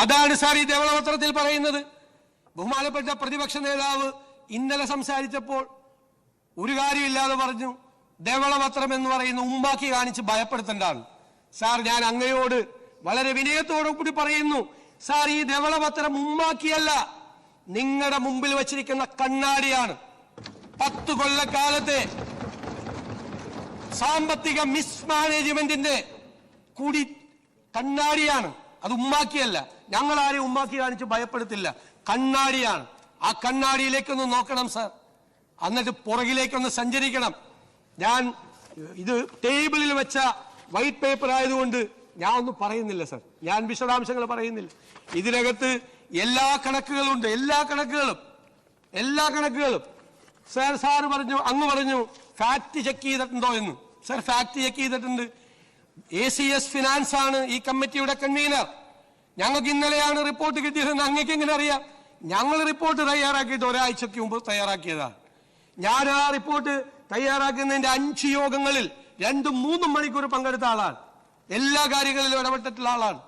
അതാണ് സാർ ഈ ധവളപത്രത്തിൽ പറയുന്നത്. ബഹുമാനപ്പെട്ട പ്രതിപക്ഷ നേതാവ് ഇന്നലെ സംസാരിച്ചപ്പോൾ ഒരു കാര്യമില്ലാതെ പറഞ്ഞു ധവളപത്രം എന്ന് പറയുന്ന ഉമ്മാക്കി കാണിച്ച് ഭയപ്പെടുത്തേണ്ടതാണ്. സാർ, ഞാൻ അങ്ങയോട് വളരെ വിനയത്തോടു കൂടി പറയുന്നു, സാർ, ഈ ധവളപത്രം ഉമ്മാക്കിയല്ല, നിങ്ങളുടെ മുമ്പിൽ വച്ചിരിക്കുന്ന കണ്ണാടിയാണ്. 10 കൊല്ലക്കാലത്തെ സാമ്പത്തിക മിസ്മാനേജ്മെന്റിന്റെ കൂടി കണ്ണാടിയാണ്. അത് ഉമ്മാക്കിയല്ല. ഞങ്ങൾ ആരെയും ഉമ്മാക്കി കാണിച്ച് ഭയപ്പെടുത്തില്ല. കണ്ണാടിയാണ്. ആ കണ്ണാടിയിലേക്കൊന്ന് നോക്കണം സാർ, എന്നിട്ട് പുറകിലേക്കൊന്ന് സഞ്ചരിക്കണം. ഞാൻ ഇത് ടേബിളിൽ വെച്ച വൈറ്റ് പേപ്പർ ആയതുകൊണ്ട് ഞാൻ ഒന്നും പറയുന്നില്ല സാർ, ഞാൻ വിശദാംശങ്ങൾ പറയുന്നില്ല. ഇതിനകത്ത് എല്ലാ കണക്കുകളുണ്ട്, എല്ലാ കണക്കുകളും. സാർ പറഞ്ഞു, അങ്ങ് പറഞ്ഞു ഫാക്ട് ചെക്ക് ചെയ്തിട്ടുണ്ടോ എന്ന്. സാർ, ഫാക്ട് ചെക്ക് ചെയ്തിട്ടുണ്ട്. ACS ഫിനാൻസ് ആണ് ഈ കമ്മിറ്റിയുടെ കൺവീനർ. ഞങ്ങൾക്ക് ഇന്നലെയാണ് റിപ്പോർട്ട് കിട്ടിയതെന്ന് അങ്ങേക്ക് എങ്ങനെ അറിയാം? ഞങ്ങൾ റിപ്പോർട്ട് തയ്യാറാക്കിയിട്ട് ഒരാഴ്ചക്ക് മുമ്പ് തയ്യാറാക്കിയതാണ്. ഞാൻ ആ റിപ്പോർട്ട് തയ്യാറാക്കുന്നതിന്റെ 5 യോഗങ്ങളിൽ 2-3 മണിക്കൂർ പങ്കെടുത്ത ആളാണ്. എല്ലാ കാര്യങ്ങളിലും ഇടപെട്ടിട്ടുള്ള ആളാണ്.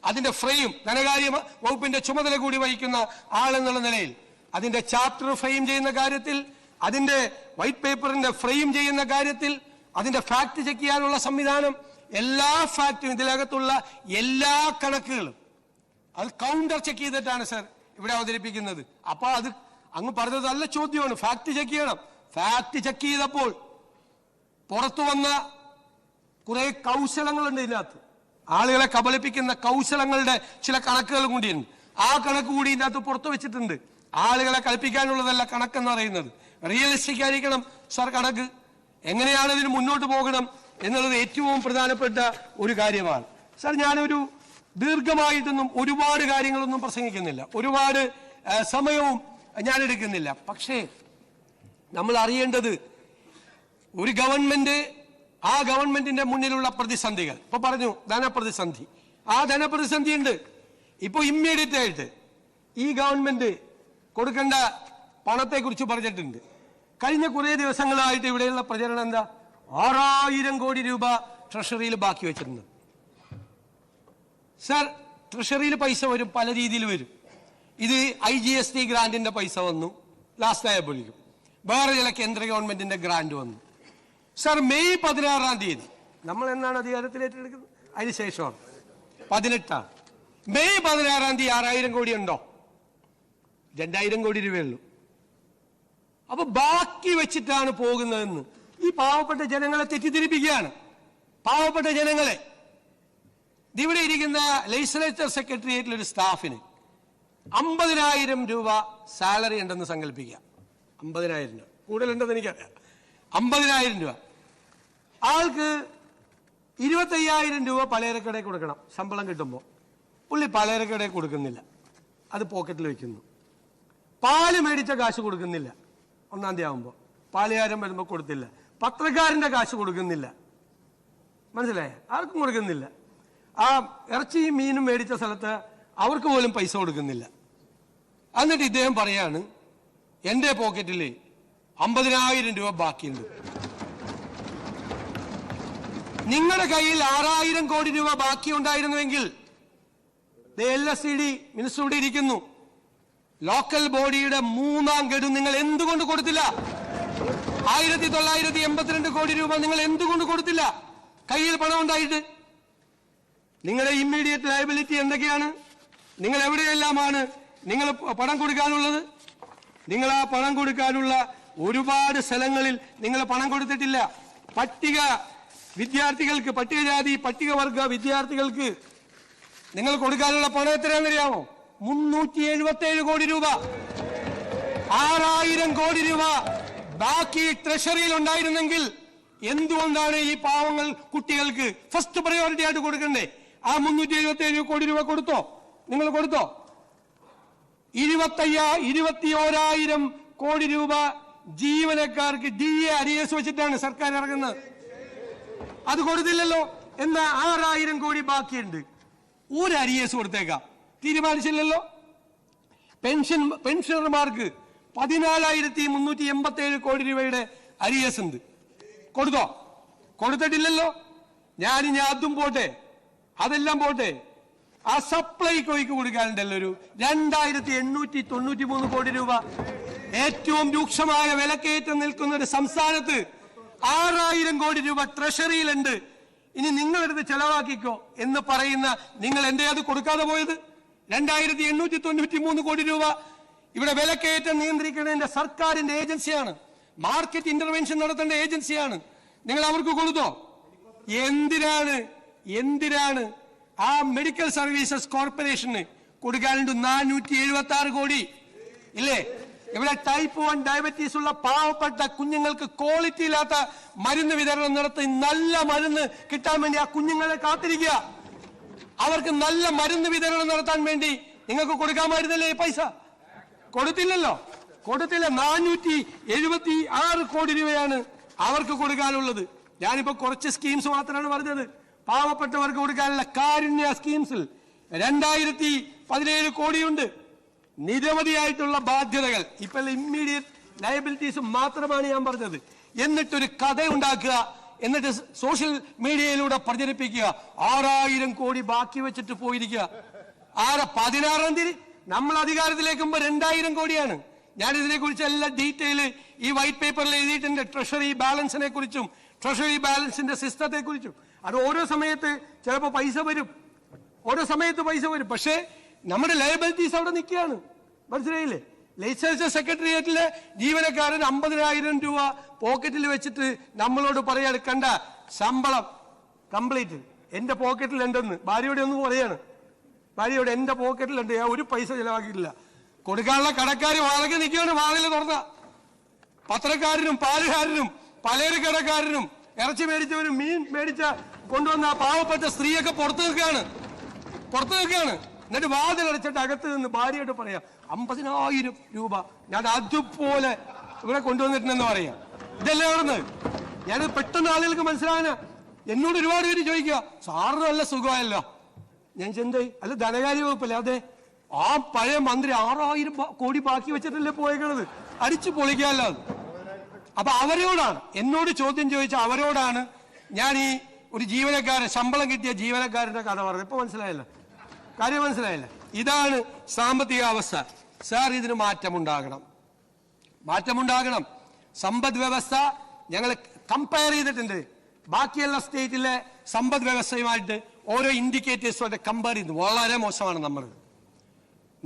അതിന്റെ ഫ്രെയിം, ധനകാര്യ വകുപ്പിന്റെ ചുമതല കൂടി വഹിക്കുന്ന ആളെന്നുള്ള നിലയിൽ അതിന്റെ ചാപ്റ്റർ ഫ്രെയിം ചെയ്യുന്ന കാര്യത്തിൽ, അതിന്റെ വൈറ്റ് പേപ്പറിന്റെ ഫ്രെയിം ചെയ്യുന്ന കാര്യത്തിൽ, അതിന്റെ ഫാക്ട് ചെക്ക് ചെയ്യാനുള്ള സംവിധാനം, എല്ലാ ഫാക്റ്റും, ഇതിനകത്തുള്ള എല്ലാ കണക്കുകളും അത് കൗണ്ടർ ചെക്ക് ചെയ്തിട്ടാണ് സാർ ഇവിടെ അവതരിപ്പിക്കുന്നത്. അപ്പൊ അത് അങ്ങ് പറഞ്ഞത് നല്ല ചോദ്യമാണ്. ഫാക്ട് ചെക്ക് ചെയ്യണം. ഫാക്ട് ചെക്ക് ചെയ്തപ്പോൾ പുറത്തു വന്ന കുറെ കൗശലങ്ങളുണ്ട് ഇതിനകത്ത്. ആളുകളെ കബളിപ്പിക്കുന്ന കൗശലങ്ങളുടെ ചില കണക്കുകൾ കൂടിയുണ്ട്. ആ കണക്ക് കൂടി ഇതിനകത്ത് പുറത്തു വെച്ചിട്ടുണ്ട്. ആളുകളെ കളിപ്പിക്കാനുള്ളതല്ല കണക്കെന്ന് പറയുന്നത്. റിയലിസ്റ്റിക് ആയിരിക്കണം സാർ കണക്ക്. എങ്ങനെയാണ് ഇതിന് മുന്നോട്ട് പോകണം എന്നുള്ളത് ഏറ്റവും പ്രധാനപ്പെട്ട ഒരു കാര്യമാണ്. സാർ, ഞാനൊരു ദീർഘമായിട്ടൊന്നും ഒരുപാട് കാര്യങ്ങളൊന്നും പ്രസംഗിക്കുന്നില്ല, ഒരുപാട് സമയവും ഞാൻ എടുക്കുന്നില്ല. പക്ഷേ നമ്മൾ അറിയേണ്ടത് ഒരു ഗവൺമെന്റ്, ആ ഗവൺമെന്റിന്റെ മുന്നിലുള്ള പ്രതിസന്ധികൾ. ഇപ്പൊ പറഞ്ഞു ധനപ്രതിസന്ധി. ആ ധനപ്രതിസന്ധി ഉണ്ട്. ഇപ്പൊ ഇമ്മീഡിയറ്റ് ആയിട്ട് ഈ ഗവൺമെന്റ് കൊടുക്കേണ്ട പണത്തെ കുറിച്ച് പറഞ്ഞിട്ടുണ്ട്. കഴിഞ്ഞ കുറെ ദിവസങ്ങളായിട്ട് ഇവിടെയുള്ള പ്രചരണം എന്താ? 6000 കോടി രൂപ ട്രഷറിയിൽ ബാക്കി വെച്ചിട്ടുണ്ട്. സാർ, ട്രഷറിയിൽ പൈസ വരും, പല രീതിയിൽ വരും. ഇത് IGST ഗ്രാന്റിന്റെ പൈസ വന്നു ലാസ്റ്റ് ആയപ്പോഴേക്കും. വേറെ ചില കേന്ദ്ര ഗവൺമെന്റിന്റെ ഗ്രാന്റ് വന്നു. സാർ, മെയ് 16-ാം തീയതി നമ്മൾ എന്നാണ് അധികാരത്തിലേറ്റെടുക്കുന്നത്? അതിനുശേഷമാണ് 18-ആണ്. മെയ് 16-ാം തീയതി 6000 കോടി ഉണ്ടോ? 2000 കോടി രൂപയുള്ളൂ. അപ്പൊ ബാക്കി വെച്ചിട്ടാണ് പോകുന്നതെന്ന് ഈ പാവപ്പെട്ട ജനങ്ങളെ തെറ്റിദ്ധരിപ്പിക്കുകയാണ്. പാവപ്പെട്ട ജനങ്ങളെ. ഇവിടെ ഇരിക്കുന്ന ലെജിസ്ലേച്ചർ സെക്രട്ടേറിയറ്റിൽ ഒരു സ്റ്റാഫിന് 50,000 രൂപ സാലറി ഉണ്ടെന്ന് സങ്കല്പിക്കുക. 50,000 രൂപ കൂടുതലുണ്ടെന്ന് എനിക്കറിയാം. 50,000 രൂപ. ആൾക്ക് 25,000 രൂപ പലചരക്കടയിൽ കൊടുക്കണം ശമ്പളം കിട്ടുമ്പോൾ. പുള്ളി പലചരക്കടയിൽ കൊടുക്കുന്നില്ല, അത് പോക്കറ്റിൽ വെക്കുന്നു. പാല് മേടിച്ച കാശ് കൊടുക്കുന്നില്ല. 1-ാം തീയതി ആകുമ്പോൾ പാലുകാരൻ വരുമ്പോൾ കൊടുത്തില്ല. പത്രക്കാരന്റെ കാശ് കൊടുക്കുന്നില്ല. മനസ്സിലായ? ആർക്കും കൊടുക്കുന്നില്ല. ആ ഇറച്ചിയും മീനും മേടിച്ച സ്ഥലത്ത് അവർക്ക് പോലും പൈസ കൊടുക്കുന്നില്ല. എന്നിട്ട് ഇദ്ദേഹം പറയാണ് എന്റെ പോക്കറ്റിൽ 50,000 രൂപ ബാക്കിയുണ്ട്. നിങ്ങളുടെ കയ്യിൽ 6000 കോടി രൂപ ബാക്കി ഉണ്ടായിരുന്നുവെങ്കിൽ LSCD മിനിസ്റ്റർ ഇവിടെ ഇരിക്കുന്നു, ലോക്കൽ ബോഡിയുടെ 3-ാം ഗഡു നിങ്ങൾ എന്തുകൊണ്ട് കൊടുത്തില്ല? 1982 കോടി രൂപ നിങ്ങൾ എന്തുകൊണ്ട് കൊടുത്തില്ല? കയ്യിൽ പണം ഉണ്ടായിട്ട്. നിങ്ങളുടെ ഇമ്മീഡിയറ്റ് ലയബിലിറ്റി എന്തൊക്കെയാണ്? നിങ്ങൾ എവിടെയെല്ലാമാണ് നിങ്ങൾ പണം കൊടുക്കാനുള്ളത്? നിങ്ങൾ ആ പണം കൊടുക്കാനുള്ള ഒരുപാട് സ്ഥലങ്ങളിൽ നിങ്ങൾ പണം കൊടുത്തിട്ടില്ല. പട്ടിക വിദ്യാർത്ഥികൾക്ക്, പട്ടികജാതി പട്ടികവർഗ വിദ്യാർത്ഥികൾക്ക് നിങ്ങൾ കൊടുക്കാനുള്ള പണം എത്രയാണെന്നറിയാമോ? 377 കോടി രൂപ. 6000 കോടി രൂപ ബാക്കി ട്രഷറിയിൽ ഉണ്ടായിരുന്നെങ്കിൽ എന്തുകൊണ്ടാണ് ഈ പാവങ്ങൾ കുട്ടികൾക്ക് ഫസ്റ്റ് പ്രയോറിറ്റി ആയിട്ട് കൊടുക്കണ്ടേ? ആ 377 കോടി രൂപ കൊടുത്തോ? നിങ്ങൾ കൊടുത്തോ? 21,000 കോടി രൂപ ജീവനക്കാർക്ക് DA അരിയസ് വെച്ചിട്ടാണ് സർക്കാർ ഇറങ്ങുന്നത്. അത് കൊടുത്തില്ലല്ലോ. എന്നാ 6000 കോടി ബാക്കിയുണ്ട്. ഒരു അരിയസ് കൊടുത്തേക്കാം, തീരുമാനിച്ചില്ലല്ലോ. പെൻഷനർമാർക്ക് 14,387 കോടി രൂപയുടെ അരിയസ് ഉണ്ട്. കൊടുത്തോ? കൊടുത്തിട്ടില്ലല്ലോ. ഞാനിനി അതും പോട്ടെ, അതെല്ലാം പോട്ടെ. ആ സപ്ലൈകോയ്ക്ക് കൊടുക്കാനുണ്ടല്ലോ ഒരു 2893 കോടി രൂപ. ഏറ്റവും രൂക്ഷമായ വിലക്കയറ്റം നിൽക്കുന്ന ഒരു സംസ്ഥാനത്ത് 6000 കോടി രൂപ ട്രഷറിയിലുണ്ട്. ഇനി നിങ്ങളെടുത്ത് ചെലവാക്കിക്കോ എന്ന് പറയുന്ന നിങ്ങൾ എന്തേ അത് കൊടുക്കാതെ പോയത്? 2893 കോടി രൂപ ഇവിടെ വിലക്കയറ്റം നിയന്ത്രിക്കേണ്ട സർക്കാരിന്റെ ഏജൻസിയാണ്, മാർക്കറ്റ് ഇന്റർവെൻഷൻ നടത്തേണ്ട ഏജൻസിയാണ്. നിങ്ങൾ അവർക്ക് കൊടുത്തോ? എന്തിനാണ് ആ മെഡിക്കൽ സർവീസസ് കോർപ്പറേഷന് കൊടുക്കാനുണ്ട് 476 കോടി ഇല്ലേ? ഇവിടെ ടൈപ്പ് 1 ഡയബറ്റീസ് ഉള്ള പാവപ്പെട്ട കുഞ്ഞുങ്ങൾക്ക് ക്വാളിറ്റി ഇല്ലാത്ത മരുന്ന് വിതരണം നടത്തി നല്ല മരുന്ന് കിട്ടാൻ വേണ്ടി ആ കുഞ്ഞുങ്ങളെ കാത്തിരിക്കുക. അവർക്ക് നല്ല മരുന്ന് വിതരണം നടത്താൻ വേണ്ടി നിങ്ങൾക്ക് കൊടുക്കാമായിരുന്നല്ലേ ഈ പൈസ? കൊടുത്തില്ലല്ലോ, കൊടുത്തില്ല. 476 കോടി രൂപയാണ് അവർക്ക് കൊടുക്കാനുള്ളത്. ഞാനിപ്പോ കുറച്ച് സ്കീംസ് മാത്രമാണ് പറഞ്ഞത്. പാവപ്പെട്ടവർക്ക് കൊടുക്കാനുള്ള കാരുണ്യ സ്കീംസിൽ 2017 കോടിയുണ്ട്. നിരവധിയായിട്ടുള്ള ബാധ്യതകൾ, ഇപ്പൊ ഇമ്മീഡിയറ്റ് ലയബിലിറ്റീസ് മാത്രമാണ് ഞാൻ പറഞ്ഞത്. എന്നിട്ടൊരു കഥ ഉണ്ടാക്കുക, എന്നിട്ട് സോഷ്യൽ മീഡിയയിലൂടെ പ്രചരിപ്പിക്കുക. 6000 കോടി ബാക്കി വെച്ചിട്ട് പോയിരിക്കുക. 16-ാം തീയതി നമ്മൾ അധികാരത്തിലേക്കുമ്പോ 2000 കോടിയാണ്. ഞാൻ ഇതിനെ കുറിച്ച് എല്ലാ ഡീറ്റെയിൽ ഈ വൈറ്റ് പേപ്പറിൽ എഴുതിയിട്ടുണ്ട്. ട്രഷറി ബാലൻസിനെ കുറിച്ചും ട്രഷറി ബാലൻസിന്റെ സിസ്റ്റത്തെ കുറിച്ചും. അത് ഓരോ സമയത്ത് ചിലപ്പോൾ പൈസ വരും, ഓരോ സമയത്ത് പൈസ വരും. പക്ഷേ നമ്മുടെ ലയബിലിറ്റീസ് അവിടെ നിൽക്കുകയാണ്. മനസ്സിലായില്ലേ? ലെജിസ്ലേച്ചർ സെക്രട്ടേറിയറ്റിലെ ജീവനക്കാരൻ 50,000 രൂപ പോക്കറ്റിൽ വെച്ചിട്ട് നമ്മളോട് പറയാണ്, കണ്ട ശമ്പളം കംപ്ലീറ്റ് എന്റെ പോക്കറ്റിലുണ്ടെന്ന്. ഭാര്യയോടെ ഒന്നും പറയാണ്, ഭാര്യയോട് എന്റെ പോക്കറ്റിലുണ്ട്, ഞാൻ ഒരു പൈസ ചെലവാക്കിയിട്ടില്ല. കൊടുക്കാനുള്ള കടക്കാർ വാഴക്ക് നിൽക്കുകയാണ്. വാതിൽ തുറന്ന പത്രക്കാരനും പാലുകാരനും പലചരക്കടക്കാരനും ഇറച്ചി മേടിച്ചവരും മീൻ മേടിച്ച കൊണ്ടുവന്ന പാവപ്പെട്ട സ്ത്രീയൊക്കെ പുറത്തു നിൽക്കുകയാണ്. എന്നിട്ട് വാതിലടച്ചിട്ട് അകത്ത് നിന്ന് ഭാര്യയോട് പറയാം, 50,000 രൂപ ഞാൻ അതുപോലെ ഇവിടെ കൊണ്ടുവന്നിട്ടുണ്ടെന്ന് പറയാം. ഇതെല്ലാം നടന്നത്. ഞാനത് പെട്ടെന്ന് ആളുകൾക്ക് മനസ്സിലാകാനാ. എന്നോട് ഒരുപാട് പേര് ചോദിക്കുക, സാറിന് നല്ല സുഖമായല്ലോ. ഞാൻ ചെന്തായി? അല്ല, ധനകാര്യ വകുപ്പല്ലേ? അതെ. ആ പഴയ മന്ത്രി 6000 കോടി ബാക്കി വെച്ചിട്ടല്ലേ പോയേക്കണത്. അടിച്ചു പൊളിക്കാമല്ലോ അത്. അപ്പൊ അവരോടാണ് എന്നോട് ചോദ്യം ചോദിച്ച അവരോടാണ് ഞാൻ ഈ ഒരു ജീവനക്കാരൻ, ശമ്പളം കിട്ടിയ ജീവനക്കാരന്റെ കഥ പറഞ്ഞത്. ഇപ്പൊ മനസ്സിലായല്ലോ, കാര്യം മനസ്സിലായില്ല. ഇതാണ് സാമ്പത്തിക അവസ്ഥ. സാർ, ഇതിന് മാറ്റമുണ്ടാകണം. സമ്പദ് വ്യവസ്ഥ ഞങ്ങൾ കമ്പയർ ചെയ്തിട്ടുണ്ട്. ബാക്കിയുള്ള സ്റ്റേറ്റിലെ സമ്പദ് വ്യവസ്ഥയുമായിട്ട് ഓരോ ഇൻഡിക്കേറ്റേഴ്സുമായിട്ട് കമ്പയർ ചെയ്ത് വളരെ മോശമാണ്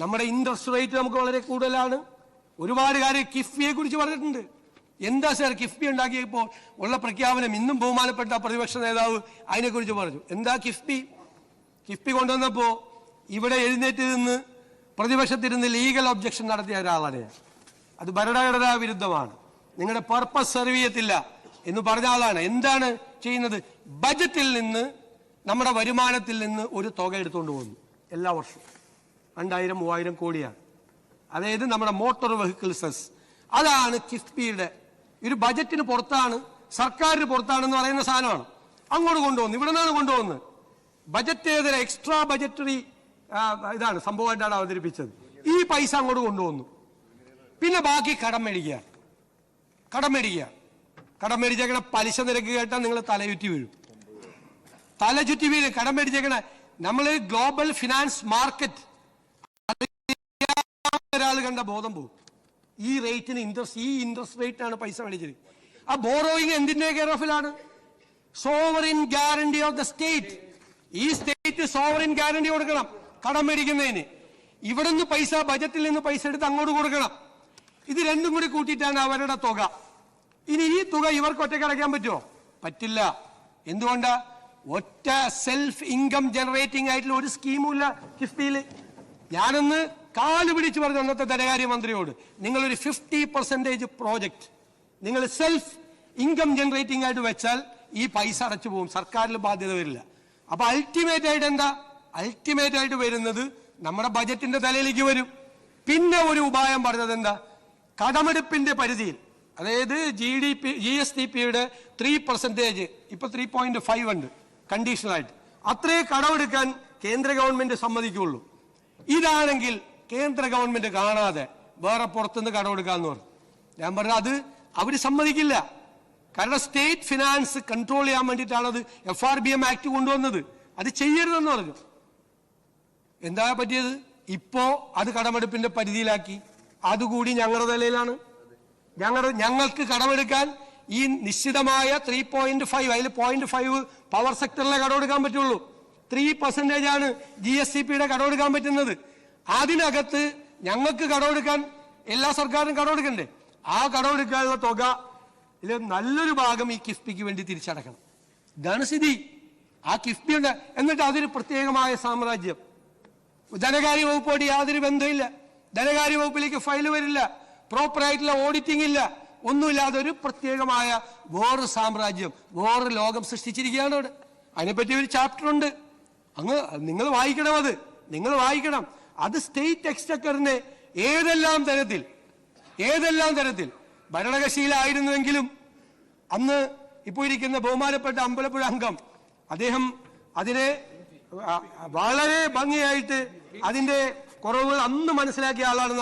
നമ്മുടെ ഇൻട്രസ്റ്റ് റേറ്റ് നമുക്ക് വളരെ കൂടുതലാണ്. ഒരുപാട് കാര്യം കിഫ്ബിയെ കുറിച്ച് പറഞ്ഞിട്ടുണ്ട്. എന്താ സാർ കിഫ്ബി ഉണ്ടാക്കിയപ്പോൾ ഉള്ള പ്രഖ്യാപനം? ഇന്നും ബഹുമാനപ്പെട്ട പ്രതിപക്ഷ നേതാവ് അതിനെക്കുറിച്ച് പറഞ്ഞു. എന്താ കിഫ്ബി കൊണ്ടുവന്നപ്പോ ഇവിടെ എഴുന്നേറ്റ് നിന്ന് പ്രതിപക്ഷത്തിരുന്ന് ലീഗൽ ഒബ്ജക്ഷൻ നടത്തിയ ഒരാളാണ്. അത് ഭരണഘടനാ വിരുദ്ധമാണ്, നിങ്ങളുടെ പർപ്പസ് സെർവ് ചെയ്യത്തില്ല എന്ന് പറഞ്ഞ ആളാണ്. എന്താണ് ചെയ്യുന്നത്? ബജറ്റിൽ നിന്ന്, നമ്മുടെ വരുമാനത്തിൽ നിന്ന് ഒരു തുക എടുത്തുകൊണ്ട് പോകുന്നു എല്ലാ വർഷവും. 2000-3000 കോടിയാണ്. അതായത് നമ്മുടെ മോട്ടോർ വെഹിക്കിൾ സെസ്. അതാണ് കിഫ്ബിയുടെ ഒരു ബജറ്റിന് പുറത്താണ്, സർക്കാരിന് പുറത്താണെന്ന് പറയുന്ന സാധനമാണ്. അങ്ങോട്ട് കൊണ്ടുവന്നു. ഇവിടെ നിന്നാണ് കൊണ്ടുവന്നത്. ബജറ്റേതര എക്സ്ട്രാ ബജറ്ററി ഇതാണ് സംഭവമായിട്ടാണ് അവതരിപ്പിച്ചത്. ഈ പൈസ അങ്ങോട്ട് കൊണ്ടുവന്നു. പിന്നെ ബാക്കി കടം മേടിച്ചേക്കണ പലിശ നിരക്ക് കേട്ടാൽ നിങ്ങൾ തലചുറ്റി വീഴും. കടം മേടിച്ചേക്കണ നമ്മൾ ഗ്ലോബൽ ഫിനാൻസ് മാർക്കറ്റ് ഒരാൾ കണ്ട ബോധം പോകും. ഈ റേറ്റിന് ഇൻട്രസ്റ്റ് റേറ്റിനാണ് പൈസ മേടിച്ചത്. ആ ബോറോയിങ് എന്തിന്റെ കെയർ ഓഫിലാണ്? Sovereign guarantee of the state. ഈ സ്റ്റേറ്റ് സോവറിൻ ഗ്യാരണ്ടി കൊടുക്കണം കടം മേടിക്കുന്നതിന്. ഇവിടുന്ന് പൈസ, ബജറ്റിൽ നിന്ന് പൈസ എടുത്ത് അങ്ങോട്ട് കൊടുക്കണം. ഇത് രണ്ടും കൂടി കൂട്ടിയിട്ടാണ് അവരുടെ തുക. ഇനി ഈ തുക ഇവർക്ക് ഒറ്റയ്ക്ക് അടയ്ക്കാൻ പറ്റുമോ? പറ്റില്ല. എന്തുകൊണ്ടാ? ഒറ്റ സെൽഫ് ഇൻകം ജനറേറ്റിംഗ് ആയിട്ടുള്ള ഒരു സ്കീമും ഇല്ല കിഫ്ബിയിൽ. ഞാനൊന്ന് കാല് പിടിച്ച് പറഞ്ഞു അന്നത്തെ ധനകാര്യമന്ത്രിയോട്, നിങ്ങളൊരു 50% പ്രോജക്റ്റ് നിങ്ങൾ സെൽഫ് ഇൻകം ജനറേറ്റിംഗ് ആയിട്ട് വെച്ചാൽ ഈ പൈസ അടച്ചു പോകും, സർക്കാരിൽ ബാധ്യത വരില്ല. അപ്പൊ അൾട്ടിമേറ്റ് ആയിട്ട് എന്താ? അൾട്ടിമേറ്റ് ആയിട്ട് വരുന്നത് നമ്മുടെ ബജറ്റിന്റെ തലയിലേക്ക് വരും. പിന്നെ ഒരു ഉപായം പറഞ്ഞത് എന്താ? കടമെടുപ്പിന്റെ പരിധിയിൽ, അതായത് GSDP-യുടെ 3% ഇപ്പൊ 3.5 ഉണ്ട് കണ്ടീഷണലായിട്ട്. അത്രേ കടമെടുക്കാൻ കേന്ദ്ര ഗവൺമെന്റ് സമ്മതിക്കുള്ളൂ. ഇതാണെങ്കിൽ കേന്ദ്ര ഗവൺമെന്റ് കാണാതെ വേറെ പുറത്തുനിന്ന് കടമെടുക്കാന്ന് പറഞ്ഞു. ഞാൻ പറഞ്ഞു അത് അവര് സമ്മതിക്കില്ല. കാരണം സ്റ്റേറ്റ് ഫിനാൻസ് കൺട്രോൾ ചെയ്യാൻ വേണ്ടിയിട്ടാണ് അത് FRBM ആക്ട് കൊണ്ടുവന്നത്. അത് ചെയ്യരുതെന്ന് പറഞ്ഞു. എന്താ പറ്റിയത്? ഇപ്പോ അത് കടമെടുപ്പിന്റെ പരിധിയിലാക്കി. അതുകൂടി ഞങ്ങളുടെ തലയിലാണ്. ഞങ്ങൾക്ക് കടമെടുക്കാൻ ഈ നിശ്ചിതമായ 3.5, അതിൽ 0.5 പവർ സെക്ടറിലെ കടമെടുക്കാൻ പറ്റുള്ളൂ. 3% ആണ് GSCPയുടെ കടമെടുക്കാൻ പറ്റുന്നത്. അതിനകത്ത് ഞങ്ങൾക്ക് കടമെടുക്കാൻ എല്ലാ സർക്കാരും കടമെടുക്കണ്ടേ? ആ കടമെടുക്കാനുള്ള തുക നല്ലൊരു ഭാഗം ഈ കിഫ്ബിക്ക് വേണ്ടി തിരിച്ചടക്കണം. ഇതാണ് സ്ഥിതി. ആ കിഫ്ബി ഉണ്ട്. എന്നിട്ട് അതൊരു പ്രത്യേകമായ സാമ്രാജ്യം. ധനകാര്യ വകുപ്പോട് യാതൊരു ബന്ധമില്ല. ധനകാര്യ വകുപ്പിലേക്ക് ഫയൽ വരില്ല. പ്രോപ്പറായിട്ടുള്ള ഓഡിറ്റിംഗ് ഇല്ല. ഒന്നുമില്ലാതെ ഒരു പ്രത്യേകമായ വേറൊരു സാമ്രാജ്യം, വേറൊരു ലോകം സൃഷ്ടിച്ചിരിക്കുകയാണ് അവിടെ. അതിനെപ്പറ്റി ഒരു ചാപ്റ്റർ ഉണ്ട്. നിങ്ങൾ വായിക്കണം. നിങ്ങൾ വായിക്കണം. അത് സ്റ്റേറ്റ് എക്സ്ചക്കറിനെ ഏതെല്ലാം തരത്തിൽ ഭരണകക്ഷിയിലായിരുന്നുവെങ്കിലും അന്ന് ഇപ്പോൾ ഇരിക്കുന്ന ബഹുമാനപ്പെട്ട അമ്പലപ്പുഴ അംഗം അദ്ദേഹം അതിനെ വളരെ ഭംഗിയായിട്ട് അതിന്റെ കുറവുകൾ അന്ന് മനസ്സിലാക്കിയ ആളാണെന്ന്